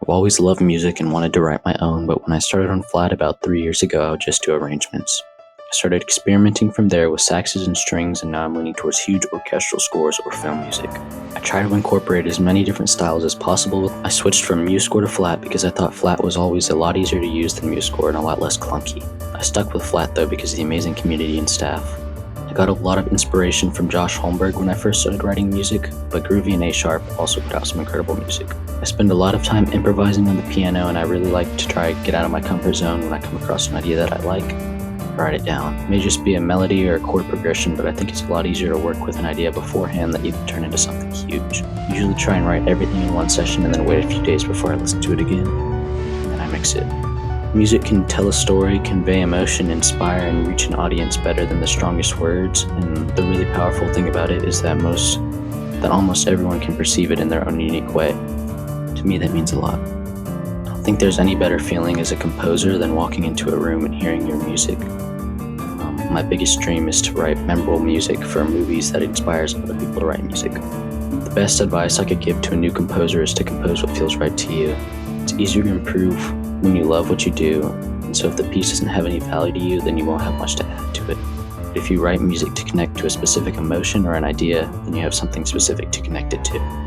I've always loved music and wanted to write my own, but when I started on Flat about 3 years ago, I would just do arrangements. I started experimenting from there with saxes and strings, and now I'm leaning towards huge orchestral scores or film music. I try to incorporate as many different styles as possible. I switched from MuseScore to Flat because I thought Flat was always a lot easier to use than MuseScore and a lot less clunky. I stuck with Flat though because of the amazing community and staff. I got a lot of inspiration from Josh Holmberg when I first started writing music, but Groovy and A-Sharp also put out some incredible music. I spend a lot of time improvising on the piano, and I really like to try get out of my comfort zone when I come across an idea that I like. Write it down. It may just be a melody or a chord progression, but I think it's a lot easier to work with an idea beforehand that you can turn into something huge. I usually try and write everything in one session and then wait a few days before I listen to it again, and then I mix it. Music can tell a story, convey emotion, inspire, and reach an audience better than the strongest words, and the really powerful thing about it is that almost everyone can perceive it in their own unique way. To me, that means a lot. I don't think there's any better feeling as a composer than walking into a room and hearing your music. My biggest dream is to write memorable music for movies that inspires other people to write music. The best advice I could give to a new composer is to compose what feels right to you. It's easier to improve when you love what you do, and so if the piece doesn't have any value to you, then you won't have much to add to it. But if you write music to connect to a specific emotion or an idea, then you have something specific to connect it to.